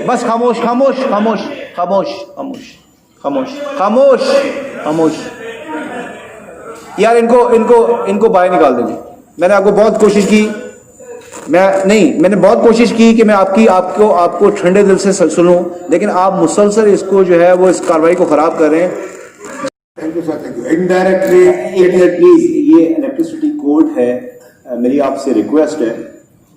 बस खामोश खामोश खामोश खामोश खामोश खामोश खामोश खामोश। यार इनको इनको इनको बाहर निकाल दीजिए। मैंने आपको बहुत कोशिश की, मैंने बहुत कोशिश की कि मैं आपको ठंडे दिल से सुनूं, लेकिन आप मुसलसल इसको जो है वो इस कार्रवाई को खराब कर रहे हैं। Thank you sir, thank you. Indirectly please, ये इलेक्ट्रिसिटी कोड है, मेरी आपसे रिक्वेस्ट है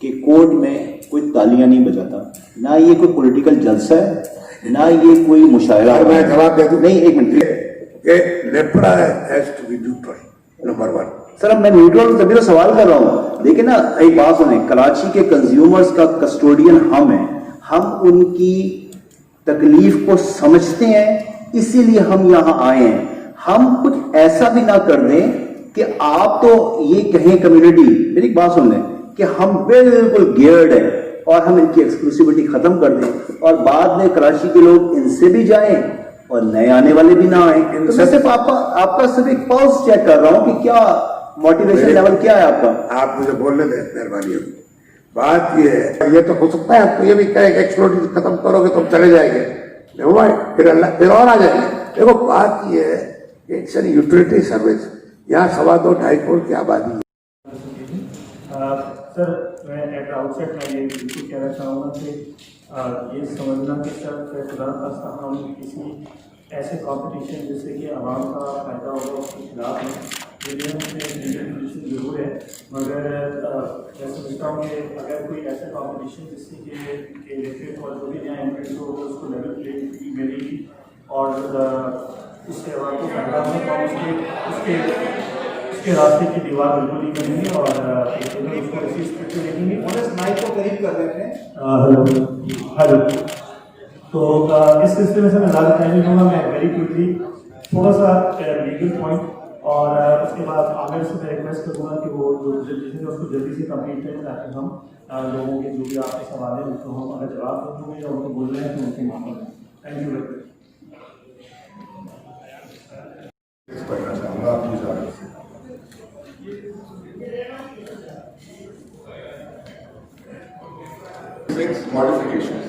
कि कोड में कोई तालियां नहीं बजाता, ना ये कोई पॉलिटिकल जलसा है, ना ये कोई मुशायरा है। मैं जवाब दे दूं? नहीं, एक minute. NEPRA has to be neutral, number 1। Sir अब मैं न्यूट्रल तभी तो सवाल कर रहा हूँ, लेकिन ना एक बात सुने, कराची के कंज्यूमर्स का कस्टोडियन हम हैं, हम उनकी तकलीफ को समझते हैं, इसीलिए हम यहाँ आए हैं। हम कुछ ऐसा भी ना कर दें कि आप तो ये कहें कम्युनिटी, मेरी बात सुन लें, कि हम बिल्कुल गियर्ड है और हम इनकी एक्सक्लूसिविटी खत्म कर दें और बाद में कराची के लोग इनसे भी जाएं और नए आने वाले भी ना आए। तो मैं सिर्फ आपका सिर्फ एक पल्स चेक कर रहा हूं कि क्या मोटिवेशन लेवल क्या है आपका। आप मुझे बोलने दें, मेहरबानी होगी। बात ये है, ये तो हो सकता है आपको ये भी कहे एक्सप्लोड खत्म करोगे तो हम चले जाएंगे, फिर और आ जाएंगे। देखो बात ये है, इट्स एन यूटिलिटी सर्विस, यहाँ 2.25 करोड़ की आबादी है। सर मैं एट आउटसेट में ये बिल्कुल कहना चाहूँगा कि ये समझना कि सर खुदा खास्ता हम किसी ऐसे कॉम्पिटिशन जिससे कि आवाम का फायदा होगा उसके खिलाफ है, पोजीशन जरूर है, मगर मैं समझता हूँ कि अगर कोई ऐसा कॉम्पिटिशन जिससे कि इलेक्ट्रिक और जो भी नया एंट्रेंस हो उसको लेवल प्लेइंग फील्ड मिलेगी और उसके बाद तो फायदा होगा, उसके रास्ते की दीवार बिल्कुल नहीं बनेंगी और उसको इसी स्पीड से देखेंगे। माइक को करीब कर देते हैं। हेलो, तो इस सिलसिले में से मैं ज़्यादा टाइम नहीं लूँगा, मैं वेरी क्विकली थोड़ा सा लीगल पॉइंट और उसके बाद आगे से मैं रिक्वेस्ट करूँगा कि वो जो प्रेजेंटेशन है उसको जल्दी से कंप्लीट करें ताकि हम लोगों के जो भी आपके सवाल हैं उनको हम अगर जवाब दूँगे या उनको बोल रहे हैं तो उनके मामले में। Thank you very much. पढ़ना चाहूँगा आपकी इजाज़त से। Modifications.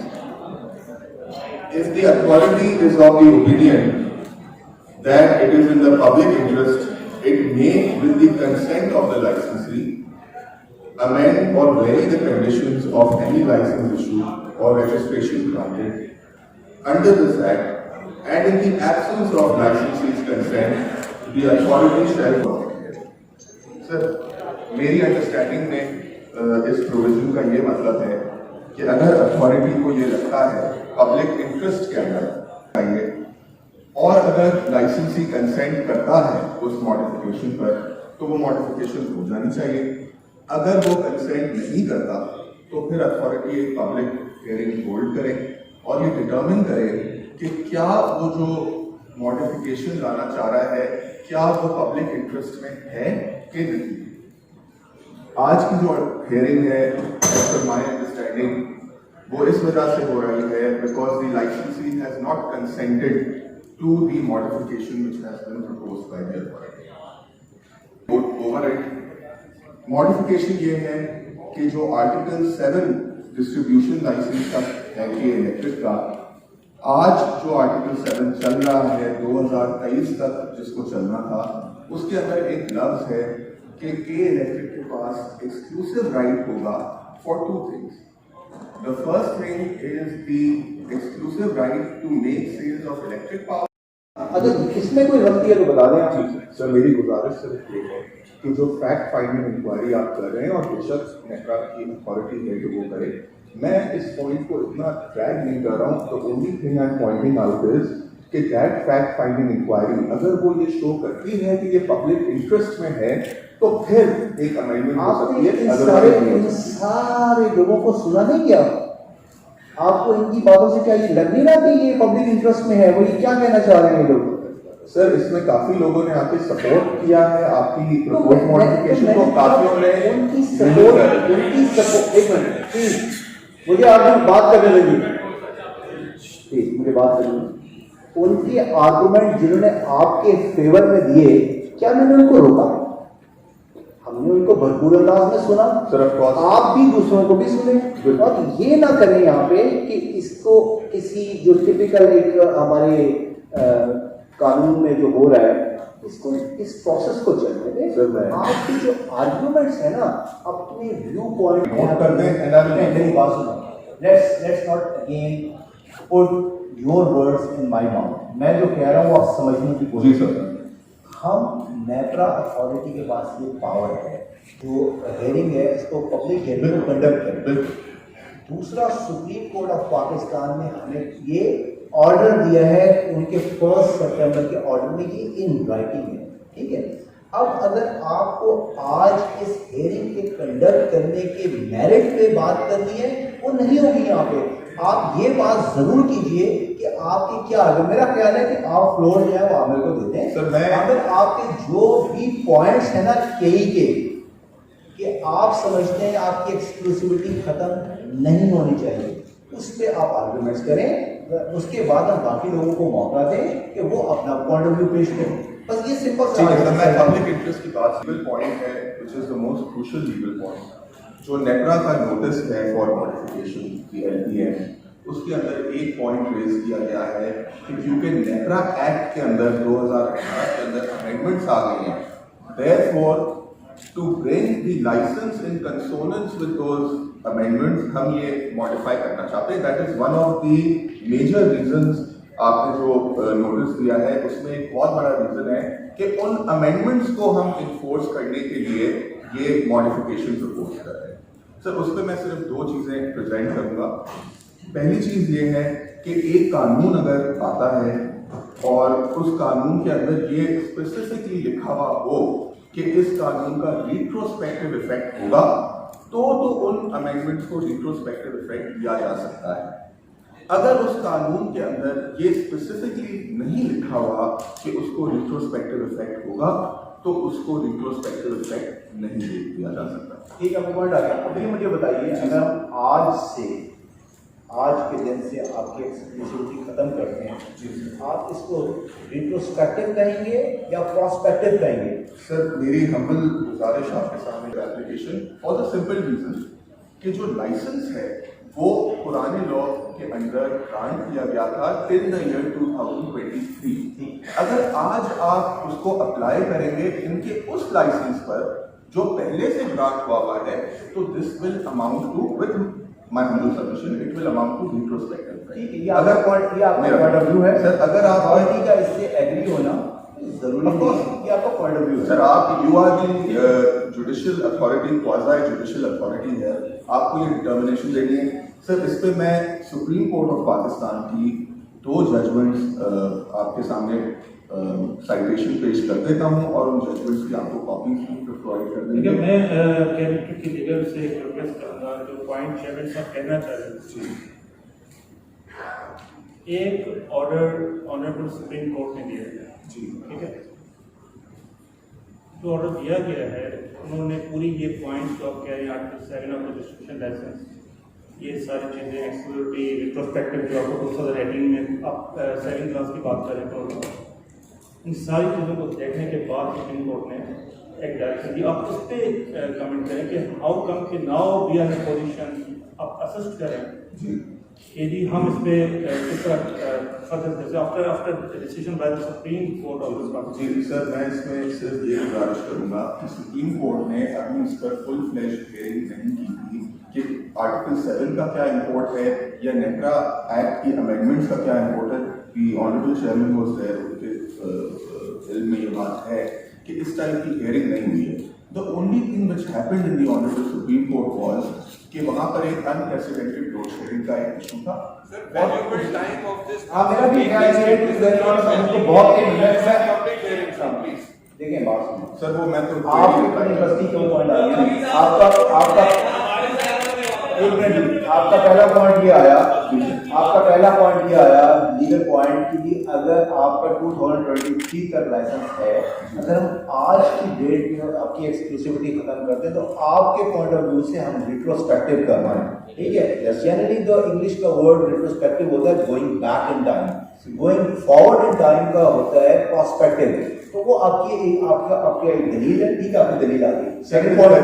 If the authority is of the opinion that it is in the public interest, it may, with the consent of the licensee, amend or vary the conditions of any license issue or registration granted under this Act, and in the absence of licensee's consent, the authority shall work. Sir, मेरी understanding में इस provision का ये मतलब है कि अगर authority को ये लगता है पब्लिक इंटरेस्ट के अंदर चाहिए और अगर लाइसेंसी कंसेंट करता है उस मॉडिफिकेशन पर, तो वो मॉडिफिकेशन हो जानी चाहिए। अगर वो कंसेंट नहीं करता तो फिर अथॉरिटी एक पब्लिक हियरिंग होल्ड करे और ये डिटर्मिन करे कि क्या वो जो मॉडिफिकेशन लाना चाह रहा है क्या वो पब्लिक इंटरेस्ट में है कि नहीं। आज की जो हियरिंग है, एज पर माय अंडरस्टैंडिंग, वो इस वजह से हो रही है because the licensee has not consented to the modification which has been proposed by the authority. Override modification ये है कि जो आर्टिकल 7 डिस्ट्रीब्यूशन लाइसेंस का है कि इलेक्ट्रिक का, आज जो आर्टिकल 7 चल रहा है 2023 तक जिसको चलना था, उसके अंदर एक लफ्ज है कि इलेक्ट्रिक के पास एक्सक्लूसिव राइट होगा for 2 things. The first thing is the exclusive right to make sales of electric power. अगर इसमें कोई गलती है तो बता दें आप। सर मेरी गुजारिश सिर्फ ये है कि जो फैक्ट फाइंडिंग इंक्वायरी आप कर रहे हैं और बेशक नेक्रा की अथॉरिटी है कि वो करे, मैं इस पॉइंट को इतना ड्रैग नहीं कर रहा हूँ। The only thing I am pointing out is कि दैट फैक्ट फाइंडिंग इंक्वायरी अगर वो ये शो करती है कि ये पब्लिक इंटरेस्ट में है तो फिर एक अमेंडमेंट हो सकती है। इन सारे लोगों को सुना नहीं गया, आपको इनकी बातों से क्या ये लग नहीं रहा कि ये पब्लिक इंटरेस्ट में है? वो ये क्या कहना चाह रहे हैं ये लोग? सर इसमें काफी लोगों ने आके सपोर्ट किया है आपकी प्रपोज मॉडिफिकेशन को, काफियों ने उनकी सपोर्ट एक मिनट प्लीज, मुझे आप बात करने लगी प्लीज, मुझे बात करने। उनके आर्गुमेंट जिन्होंने आपके फेवर में दिए, क्या मैंने उनको रोका? हमने उनको भरपूर अंदाज में सुना, सर ऑफ कोर्स आप भी दूसरों को भी सुने, और ये ना करें यहाँ पे कि इसको किसी जो टिपिकल एक हमारे कानून में जो हो रहा है इसको इस प्रोसेस को चलने दें। आपकी जो आर्गुमेंट्स है ना अपने व्यू पॉइंट नोट कर दें। मेरी बात सुनो, let's not again put your words in my mouth. मैं जो कह रहा हूँ आप समझने की कोशिश करें। हम नेपरा अथॉरिटी के पास ये पावर है जो हेयरिंग है इसको पब्लिक हेयरिंग को कंडक्ट करें। दूसरा, सुप्रीम कोर्ट ऑफ पाकिस्तान ने हमें ये ऑर्डर दिया है, उनके 1 सितंबर के ऑर्डर में ये इन राइटिंग है, ठीक है। अब अगर आपको आज इस हेयरिंग के कंडक्ट करने के मेरिट पे बात करनी है वो नहीं होगी यहाँ पे। आप ये बात जरूर कीजिए कि आपकी क्या है। मेरा ख्याल है कि आप फ्लोर जो है वो आमिर को देते हैं सर। मैं अगर आपके जो भी पॉइंट्स है ना कई के कि आप समझते हैं आपकी एक्सक्लूसिविटी खत्म नहीं होनी चाहिए, उस पर आप आर्गुमेंट्स करें। उसके बाद हम बाकी लोगों को मौका दें कि वो अपना पॉइंट ऑफ व्यू पेश करें। बस ये सिंपल सा मैं पब्लिक इंटरेस्ट की बात लीगल पॉइंट है which is the most crucial legal point. जो नेपरा का नोटिस है फॉर मॉडिफिकेशन की LPM उसके अंदर एक पॉइंट रेज किया गया है कि क्योंकि नेपरा एक्ट के अंदर 2018 के अंदर अमेंडमेंट्स आ गई हैं, therefore to bring the licence in consonance with those amendments हम ये मॉडिफाई करना चाहते हैं। That is one of the major reasons. आपने जो नोटिस दिया है उसमें एक बहुत बड़ा रीजन है कि उन अमेंडमेंट्स को हम इन्फोर्स करने के लिए ये मॉडिफिकेशन प्रपोज कर रहे हैं। सर उस पर मैं सिर्फ 2 चीजें प्रेजेंट करूंगा। पहली चीज ये है कि एक कानून अगर आता है और उस कानून के अंदर ये स्पेसिफिकली लिखा हुआ हो कि इस कानून का रिट्रोस्पेक्टिव इफेक्ट होगा तो उन अमेंडमेंट्स को रिट्रोस्पेक्टिव इफेक्ट दिया जा सकता है। अगर उस कानून के अंदर ये स्पेसिफिकली नहीं लिखा हुआ कि उसको रिट्रोस्पेक्टिव इफेक्ट होगा तो उसको रिट्रोस्पेक्टिव इफेक्ट नहीं दिया जा सकता। ठीक है, पॉइंट आ गया। अभी मुझे बताइए, अगर हम आज के दिन से आपकी एक्सक्लूसिविटी खत्म करते हैं, आप इसको रिट्रोस्पेक्टिव कहेंगे या प्रोस्पेक्टिव कहेंगे? सर मेरी हम्बल गुजारिश आपके सामने application for the simple reason कि जो लाइसेंस है वो पुराने लॉ के अंदर ग्रांट किया गया था टिल द ईयर 2023। अगर आज आप उसको अप्लाई करेंगे इनके उस लाइसेंस पर जो पहले से ग्रांट हुआ है तो this will amount to with my humble submission it will amount to retrospective. ठीक है, ये अगर पॉइंट ऑफ व्यू है सर। अगर आप अथॉरिटी का इससे एग्री होना जरूरी नहीं कि आपका पॉइंट ऑफ व्यू है। सर आप you are the judicial authority, quasi judicial authority है, आपको ये डिटर्मिनेशन देनी है। सर इस पे मैं सुप्रीम कोर्ट ऑफ पाकिस्तान की 2 जजमेंट्स आपके सामने साइटेशन पेश कर देता हूं और उन जजमेंट्स की आपको कॉपी प्रोवाइड कर देंगे। मैं कैबिनेट की लीडर से एक रिक्वेस्ट करूंगा जो पॉइंट चेयरमैन साहब कहना चाह रहे हैं। एक ऑर्डर ऑनरेबल सुप्रीम कोर्ट ने दिया है जी, ठीक है। जो ऑर्डर दिया गया है उन्होंने पूरी ये पॉइंट जो आप कह रहे हैं article 7 of the distribution licence, ये सारी चीज़ें एक्सक्लूसिविटी रिट्रोस्पेक्टिव जो आपको 2018 में आप 7 क्लास की बात करें तो इन सारी चीज़ों को देखने के बाद सुप्रीम कोर्ट ने एक डायरेक्शन दी। आप उस पर कमेंट करें कि हाउ कम कि now we are in position आप असिस्ट करें जी कि जी हम इस पर किस तरह further after decision by the Supreme Court of this party. जी सर मैं इसमें सिर्फ ये गुजारिश करूंगा कि सुप्रीम कोर्ट ने अभी इस पर फुल फ्लैश हियरिंग नहीं की थी कि आर्टिकल 7 का क्या इंपोर्ट है या नेपरा एक्ट की अमेंडमेंट्स का क्या इंपोर्ट है। The honourable chairman was there, उनके इल्म में ये बात है कि इस टाइप की हियरिंग नहीं हुई है। The only thing which happened in the honourable supreme court was कि वहां पर एक अनप्रेसिडेंटेड लोड शेयरिंग का एक इशू था। valuable time of this मेरा भी ख्याल है कि हमको बहुत ही complete hearing sir please देखें बात सुनो सर वो मैं तो आप इतनी बस्ती क्यों पॉइंट आ गया? आपका पहला पॉइंट ये आया लीगल पॉइंट कि अगर आपका 2023 का लाइसेंस है, अगर हम आज की डेट में आपकी एक्सक्लूसिविटी खत्म करते हैं तो आपके पॉइंट ऑफ व्यू से हम रिट्रोस्पेक्टिव कर रहे हैं, ठीक है। जनरली द इंग्लिश का वर्ड रिट्रोस्पेक्टिव होता है going back in time, going forward in time का होता है प्रोस्पेक्टिव। तो वो आपकी एक दलील है, ठीक है, आपकी दलील आ गई। सेकंड पॉइंट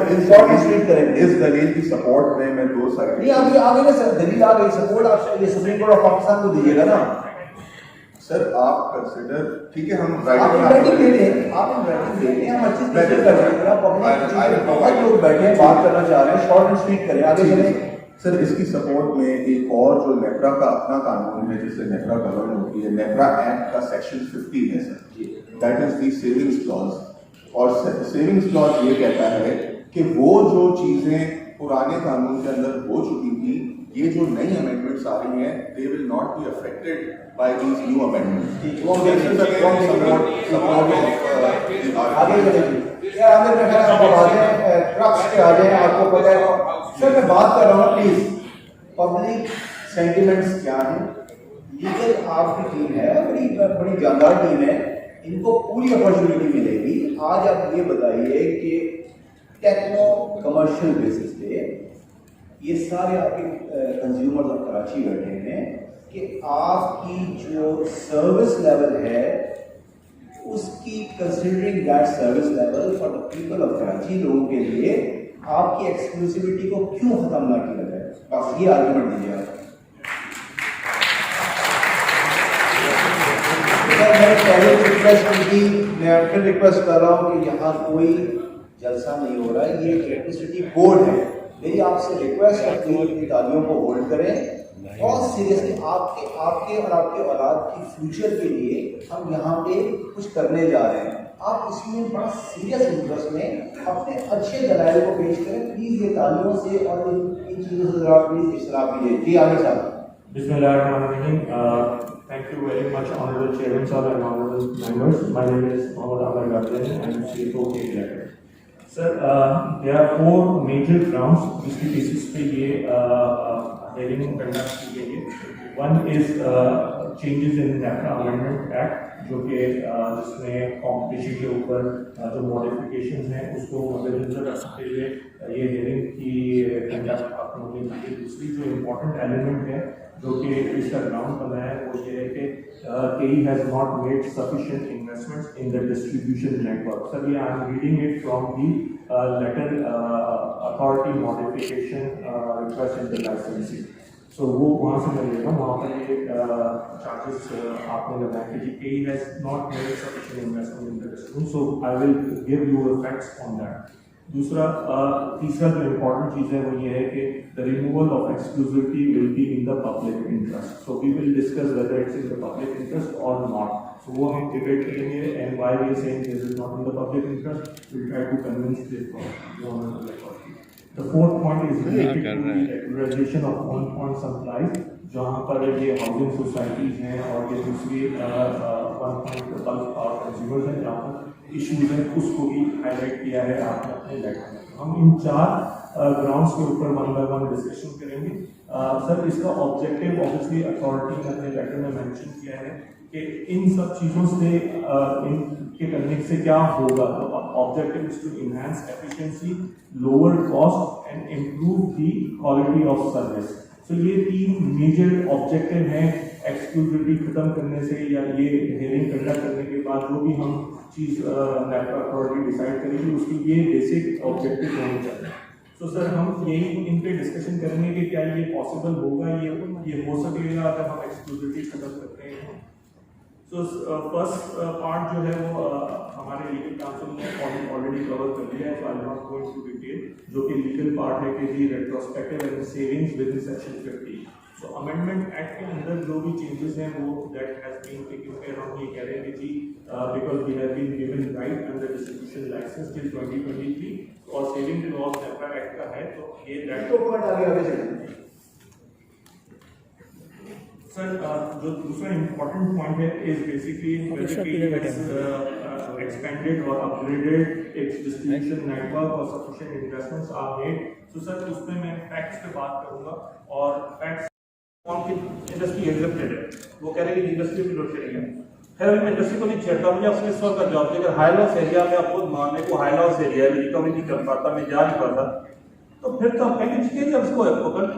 इस दलील की सपोर्ट में मैं 2 साइड नहीं आगे ना सर, दलील आ गई, सपोर्ट आपसे ये सुप्रीम कोर्ट ऑफ पाकिस्तान को दीजिएगा ना। सर आप कंसिडर, ठीक है, हम आप राइटिंग दे दें, आप राइटिंग दे दें, हम अच्छे से डिस्कस कर रहे हैं। पब्लिक बहुत लोग बैठे हैं, बात करना चाह रहे हैं, शॉर्ट एंड स्वीट करें, आगे चलें। सर इसकी सपोर्ट में एक और जो नेफ्रा का अपना कानून है जिससे नेफ्रा गवर्न होती है, नेफ्रा एक्ट का सेक्शन 50 है sir, that is the savings clause. और सेविंग्स क्लॉज ये कहता है कि वो जो चीजें पुराने कानून के अंदर हो चुकी थी, ये जो नई अमेंडमेंट्स आ रही हैं, they will not be affected by these new amendments. आगे चलें यार, आगे मैं ट्रक्स पे आ जाए, आपको पता है सर, मैं बात कर रहा हूँ प्लीज, पब्लिक सेंटिमेंट्स क्या है। लीगल आपकी टीम है, बड़ी बड़ी जानदार टीम है, इनको पूरी अपॉर्चुनिटी मिलेगी। आज आप ये बताइए कि टेक्नो कमर्शियल बेसिस पे ये सारे आपके कंज्यूमर्स ऑफ कराची बैठे हैं कि आपकी जो सर्विस लेवल है उसकी, considering that service level for the people of Karachi, लोगों के लिए आपकी एक्सक्लूसिविटी को क्यों खत्म ना किया जाए, बस ये आर्गुमेंट दीजिए आप। मैंने पहले रिक्वेस्ट की थी, मैं फिर रिक्वेस्ट कर रहा हूँ कि यहाँ कोई जलसा नहीं हो रहा है, ये इलेक्ट्रिसिटी बोर्ड है। मेरी आपसे रिक्वेस्ट है कि तालियों को होल्ड करें, बहुत सीरियसली आपके और आपके औलाद की फ्यूचर के लिए हम यहाँ पे कुछ करने जा रहे हैं। आप इसमें बड़ा सीरियस इंटरेस्ट में अपने अच्छे दलाइल को पेश करें, प्लीज ये तालियों से और इन चीज़ों से जरा प्लीज इशराफ कीजिए। जी आमिर साहब। Bismillahirrahmanirrahim. Thank you very much, Honorable Chairman Sir and Honorable Members. My name is Mohammad Amar Gardani and I'm CFO of Electric. Sir, there are 4 major grounds जिसकी बेसिस पे ये hearing conduct की गई है। One is changes in NAFTA Amendment Act, जो कि जिसमें competition के ऊपर जो मॉडिफिकेशन हैं उसको मद्देनजर रखते हुए ये हेयरिंग की कंडक्ट आपने की। दूसरी जो इम्पोर्टेंट एलिमेंट है जो कि इसका ग्राउंड बनाया है वो ये है कि KE has not made sufficient investments in the distribution network. Sir ये I am reading it from the letter authority modification request in the licensing. So वो वहाँ से मैं लेता हूँ, वहाँ पर ये चार्जेस आपने लगाए कि KE has not made sufficient investment in the distribution. So I will give you facts on that. तीसरा जो इम्पोर्टेंट चीज़ है वो ये है कि the removal of exclusivity will be in the public interest. So we will discuss whether it's in the public interest और not. So वो हम डिबेट करेंगे and why we are saying this is not in the public interest, we will try to convince this for. The fourth point is related to the regularization of on-point supplies, जहाँ पर ये housing societies हैं और ये दूसरी 1 point bulk power consumers हैं जहाँ पर इशूज हैं, उसको भी हाईलाइट किया है आपने अपने लेटर में। हम इन 4 ग्राउंड्स के ऊपर 1 by 1 डिस्कशन करेंगे। सर इसका ऑब्जेक्टिव ऑब्वियसली अथॉरिटी ने अपने लेटर में मेंशन किया है कि इन सब चीज़ों से इनके करने से क्या होगा। तो objective is to enhance efficiency, lower cost and improve the quality of service. So ये 3 मेजर ऑब्जेक्टिव हैं एक्सक्लूसिविटी खत्म करने से या ये हेयरिंग कंडक्ट करने के बाद जो भी हम चीज़ नेफ्रा अथॉरिटी डिसाइड करेगी उसकी ये बेसिक ऑब्जेक्टिव होने चाहिए। तो सर हम यही इन पे डिस्कशन करेंगे कि क्या ये पॉसिबल होगा, ये हो सकेगा अगर हम एक्सक्लूसिविटी खत्म करते हैं। तो फर्स्ट पार्ट जो है वो हमारे लीगल काउंसिल ने ऑलरेडी कवर कर लिया है, तो I will not go into detail, जो कि लीगल पार्ट है कि जी retrospective and savings within section 50। So amendment act के अंदर जो भी चेंजेस हैं वो that has been taken care of. ये कह रहे हैं कि जी because we have been given right under distribution licence till 2023 और सेविंग क्लॉज नेफ्रा एक्ट का है, तो ये दैट तो पॉइंट आगे चलेंगे। सर जो दूसरा इम्पोर्टेंट पॉइंट है is basically expanded or upgraded its distribution network or sufficient investments are made. तो सर उसमें मैं फैक्ट्स पे बात करूंगा और फैक्ट्स कौन की इंडस्ट्री एग्जेप्टेड है, वो कह रहे हैं कि इंडस्ट्री की लोड शेडिंग है। खैर मैं इंडस्ट्री को नहीं छेड़ता, मुझे आपसे इस सवाल का जवाब दें, अगर हाई लॉस एरिया में आपको मानने को हाई लॉस एरिया है, रिकवरी नहीं कर पाता, मैं जा नहीं पाता, तो फिर तो आप कहेंगे ठीक है जब उसको पकड़।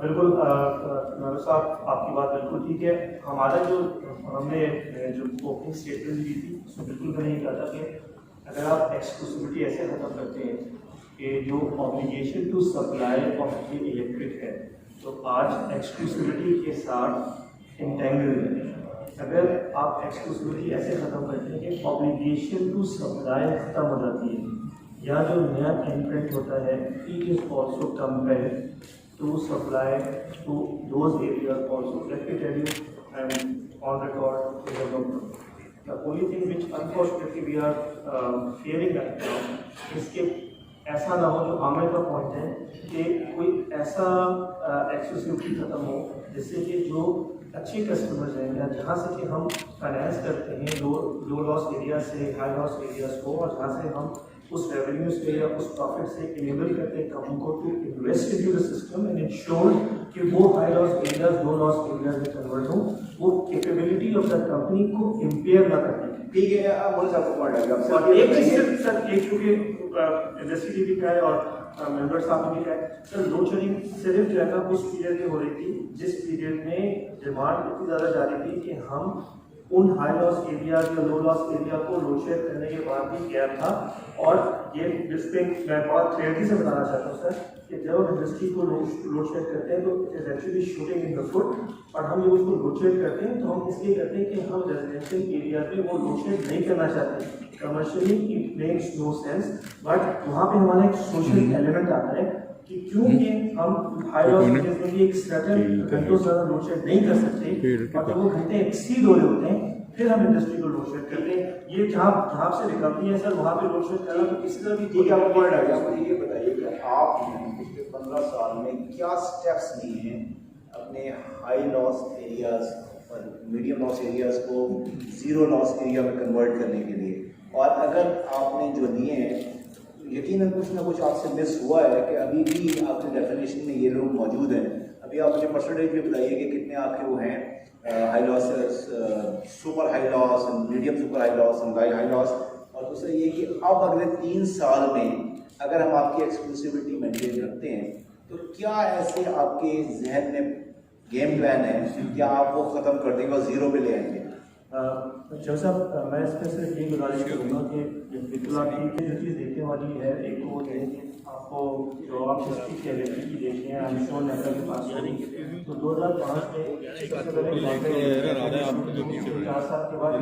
बिल्कुल साहब आपकी बात बिल्कुल ठीक है। हमारा जो हमने जो ओपनिंग स्टेटमेंट दी थी उसमें बिल्कुल मैंने ये कहा था कि अगर आप एक्सक्लूसिविटी ऐसे खत्म करते हैं कि जो obligation to supply of electric है तो आज एक्सक्लूसिविटी के साथ इंटेंगल है। अगर आप एक्सक्लूसिविटी ऐसे ख़त्म करते हैं कि ऑब्लिगेशन टू सप्लाई ख़त्म हो जाती है, या जो नया एंट्रेंट होता है it is also compelled to supply to those areas also. Let me tell you, I am on record, the only thing which unfortunately we are fearing right now is कि ऐसा ना हो, जो आमिर का पॉइंट है कि कोई ऐसा एक्सक्लूसिविटी खत्म हो जिससे कि जो अच्छे कस्टमर्स हैं या जहाँ से कि हम फाइनेंस करते हैं लो लॉस एरिया से हाई लॉस एरियाज को, और जहाँ से हम उस रेवेन्यू से या उस प्रॉफिट से इनेबल करते हैं कंपनी को to invest in the system and ensure कि वो high loss areas low loss areas में कन्वर्ट हो, वो कैपेबिलिटी ऑफ द कंपनी को इम्पेयर ना करने। ठीक है, आप बोल सकते पॉइंट आ गया। और एक चीज सर, एक क्योंकि इंडस्ट्री भी का है और मेंबर साहब ने भी कहा है सर, लोड शेडिंग सिर्फ जो है ना उस पीरियड में हो रही थी जिस पीरियड में डिमांड इतनी ज़्यादा जा रही थी कि हम उन हाई लॉस एरिया या लो लॉस एरिया को लोड शेड करने के बाद भी गया था। और ये इस पे मैं बहुत क्लियरली से बताना चाहता हूँ सर कि जब हम इंडस्ट्री को लोड शेड करते हैं तो it is actually shooting in the foot, और हम जब उसको लोड शेड करते हैं तो हम इसलिए करते हैं कि हम रेजिडेंशियल एरिया में वो लोड शेड नहीं करना चाहते। Commercially it makes no sense, but वहाँ पे हमारा एक सोशल एलिमेंट आता है कि क्योंकि हम हाई लॉस एरिया में भी एक सर्टेन घंटों से ज़्यादा लोड शेड नहीं कर सकते, और जब वो घंटे एक्सीड हो रहे होते हैं फिर हम इंडस्ट्री को लोड शेड करते हैं। ये जहाँ से रिकवरी है सर वहाँ पे लोड शेड करना तो किसी तरह भी ठीक है, आपको पॉइंट आ गया। मुझे ये बताइए कि आपने पिछले 15 साल में क्या स्टेप्स लिए हैं अपने हाई लॉस एरियाज और मीडियम लॉस एरियाज को जीरो लॉस एरिया में कन्वर्ट करने के लिए, और अगर आपने जो लिए हैं यकीनन कुछ ना कुछ आपसे मिस हुआ है कि अभी भी आपके डेफिनेशन में ये लोग मौजूद हैं। अभी आप मुझे परसेंटेज भी बताइए कि कितने आपके वो हैं high loss, super high loss, medium super high loss, high loss. और दूसरा ये कि अब अगले 3 साल में अगर हम आपकी एक्सक्लूसिविटी मेंटेन रखते हैं तो क्या ऐसे आपके जहन में गेम प्लान है, क्या आप वो ख़त्म कर देंगे और जीरो पे ले आएंगे? जब साहब मैं इसमें सिर्फ ये गुजारिश करूँगा कि बिल्कुल आप जो चीज़ देखने वाली है, एक तो वो है कि आपको जो आप हिस्ट्री की एबिलिटी देखते हैं, आई एम श्योर नेता के पास होगी, तो 2005 में सबसे पहले 4 साल के बाद